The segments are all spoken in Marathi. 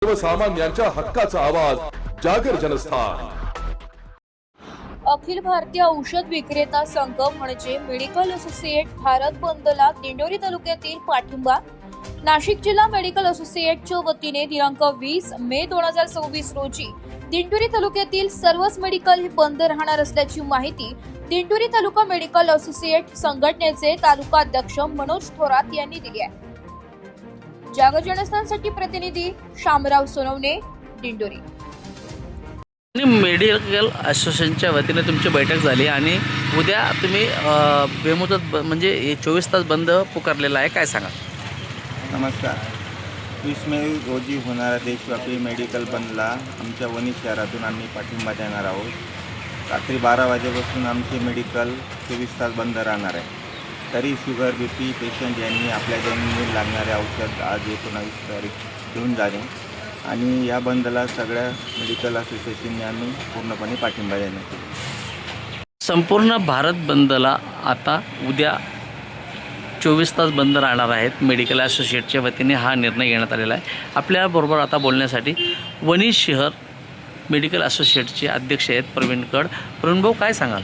सर्वसामान्यांच्या हक्काचा आवाज जागर जनस्थान। अखिल भारतीय औषध विक्रेता संघ म्हणजे मेडिकल असोसिएट भारत बंदला दिंडोरी तालुक्यातील पाठिंबा। नाशिक जिल्हा मेडिकल असोसिएटच्या वतीने दिनांक 20 मे 2026 रोजी दिंडोरी तालुक्यातील सर्वच मेडिकल हे बंद राहणार असल्याची माहिती दिंडोरी तालुका मेडिकल असोसिएट संघटनेचे तालुका अध्यक्ष मनोज थोरात यांनी दिली आहे। जागर जनस्थानसाठी प्रतिनिधी शामराव सोनवणे, दिंडोरी। मेडिकल असोसिएशनच्या वतीने तुमची बैठक झाली आणि उद्या तुम्ही बेमुदत म्हणजे 24 तास बंद पुकारलेला आहे, काय सांगा? नमस्कार। 20 मे रोजी होणाऱ्या देशव्यापी मेडिकल बंदला आमच्या वणी शहरातून आम्ही पाठिंबा देणार आहोत। रात्री 12 वाजेपासून आमचे मेडिकल 24 तास बंद राहणार आहे। तरी शुगर BP पेशंट यांनी आपल्या दैनंदिन लागणारे औषध आज 19 तारीख घेऊन जाणे आणि या बंदला सगळ्या मेडिकल असोसिएशनने आम्ही पूर्णपणे पाठिंबा देण्यात येईल। संपूर्ण भारत बंदला आता उद्या 24 तास बंद राहणार आहेत। मेडिकल असोसिएटच्या वतीने हा निर्णय घेण्यात आलेला आहे। आपल्याबरोबर आता बोलण्यासाठी वणी शहर मेडिकल असोसिएटचे अध्यक्ष आहेत प्रवीण कड। प्रवीण भाऊ, काय सांगाल?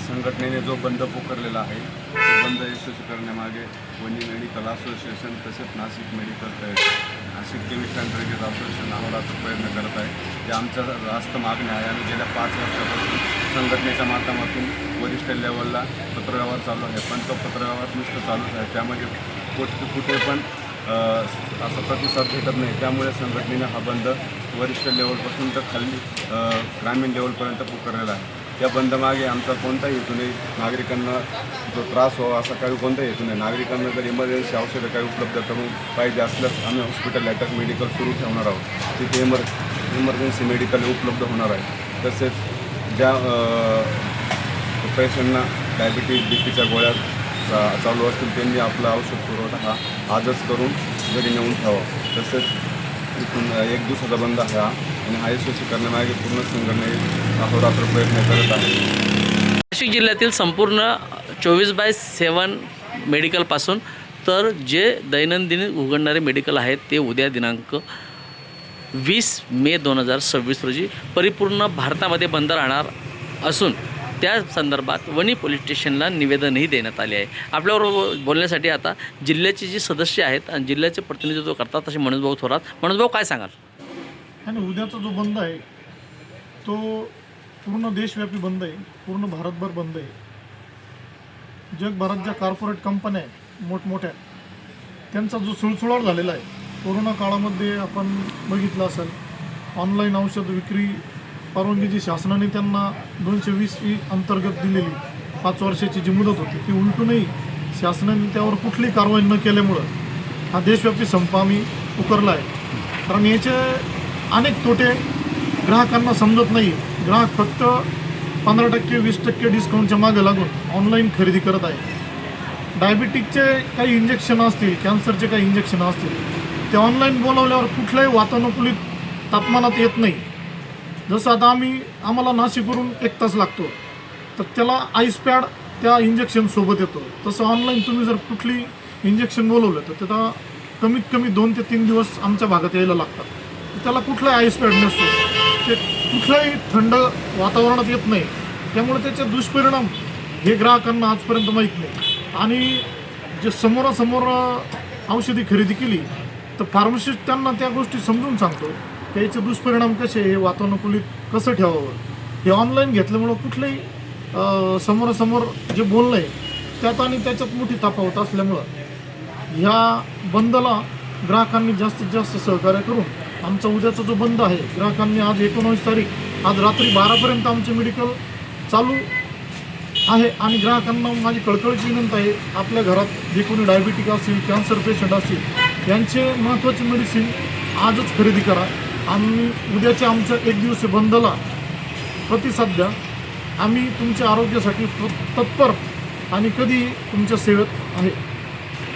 संघटनेने जो बंद पुकारलेला आहे तो बंद यशस्वी करण्यामागे वणी मेडिकल असोसिएशन तसेच Nashik medical Nashik chemist and drugs association अहोरात्र प्रयत्न करत आहे। जे आमच्या रास्त मागण्या आहे आणि गेल्या 5 वर्षापासून संघटनेच्या माध्यमातून वरिष्ठ लेवलला पत्रव्यवहार चालू आहे, पण तो पत्रव्यवहार नुसतं चालूच आहे। त्यामध्ये कुठे पण असा प्रतिसाद भेटत नाही। त्यामुळे संघटनेने हा बंद वरिष्ठ लेवलपासून तर खाली ग्रामीण लेवलपर्यंत पुकारलेला आहे। या बंदमागे आमचा कोणताही हेतू नाही, नागरिकांना जो त्रास व्हावा असा काही कोणताही हेतू नाही। नागरिकांना जर इमर्जन्सी औषधं काही उपलब्ध करून पाहिजे असल्यास आम्ही हॉस्पिटल अटॅक मेडिकल सुरू ठेवणार आहोत। तिथे इमर्जन्सी मेडिकल उपलब्ध होणार आहे। तसेच ज्या पेशंटना डायबिटीज BPच्या गोळ्या चालू असतील त्यांनी आपला औषध पुरवठा हा आजच करून घरी नेऊन ठेवा। तसेच इथून 1 दिवसाचा बंद हा आणि हा यशस्वी करण्यामागे पूर्ण संघटना अहोरात्र प्रयत्न करत आहे। नाशिक जिल्ह्यातील संपूर्ण 24/7 मेडिकलपासून तर जे दैनंदिन उघडणारे मेडिकल आहेत ते उद्या दिनांक 20 मे 2026 रोजी परिपूर्ण भारतामध्ये बंद राहणार असून त्या संदर्भात वणी पोलीस स्टेशनला निवेदनही देण्यात आले आहे। आपल्याबरोबर बोलण्यासाठी आता जिल्ह्याचे जे सदस्य आहेत आणि जिल्ह्याचे प्रतिनिधित्व करतात असे मनोज भाऊ थोरात। मनोज भाऊ, काय सांगाल? आणि उद्याचा जो बंद आहे तो पूर्ण देशव्यापी बंद आहे, पूर्ण भारतभर बंद आहे। जगभरात ज्या कॉर्पोरेट कंपन्या आहेत मोठमोठ्या, त्यांचा जो सुळसुळाट झालेला आहे कोरोना काळामध्ये आपण बघितलं असेल, ऑनलाईन औषध विक्री परवानगी जी शासनाने त्यांना 220E अंतर्गत दिलेली 5 वर्षाची जी मुदत होती ती उलटूनही शासनाने त्यावर कुठलीही कारवाई न केल्यामुळं हा देशव्यापी संप आम्ही पुकारला आहे। कारण याचे अनेक तोटे ग्राहकांना समजत नाही। ग्राहक फक्त 15% 20% डिस्काउंटच्या मागे लागून ऑनलाईन खरेदी करत आहे। डायबिटिकचे काही इंजेक्शन असतील, कॅन्सरचे काही इंजेक्शन असतील, ते ऑनलाईन बोलावल्यावर कुठल्याही वातानुकूलित तापमानात येत नाही। जसं आता आम्हाला नाशिकवरून 1 तास लागतो, तर त्याला आईस पॅड त्या इंजेक्शन सोबत येतो। तसं ऑनलाईन तुम्ही जर कुठली इंजेक्शन बोलवलं तर त्याला कमीत कमी 2 ते 3 दिवस आमच्या भागात यायला लागतात। त्याला कुठलाही आईस पॅड नसतो, ते कुठल्याही थंड वातावरणात येत नाही। त्यामुळे त्याचे दुष्परिणाम हे ग्राहकांना आजपर्यंत माहीत नाही। आणि जे समोरासमोर औषधी खरेदी केली तर फार्मसिस्ट त्यांना त्या गोष्टी समजून सांगतो, त्याचे दुष्परिणाम कसे, हे वातानुकूलित कसं ठेवावं। हे ऑनलाईन घेतल्यामुळं कुठलंही समोरासमोर जे बोलणं आहे त्यात आणि त्याच्यात मोठी तफावत असल्यामुळं ह्या बंदला ग्राहकांनी जास्तीत जास्त सहकार्य करून आमचा उद्याचा जो बंद आहे, ग्राहकांनी आज 19 तारीख आज रात्री 12पर्यंत आमचे मेडिकल चालू आहे। आणि ग्राहकांना माझी कळकळीची विनंती आहे, आपल्या घरात जे कोणी डायबिटिक असतील, कॅन्सर पेशंट असतील, यांचे महत्त्वाची मेडिसिन आजच खरेदी करा आणि उद्याच्या आमच्या 1 दिवसीय बंदला प्रतिसाद द्या। आम्ही तुमच्या आरोग्यासाठी तत्पर आणि कधी तुमच्या सेवेत आहे।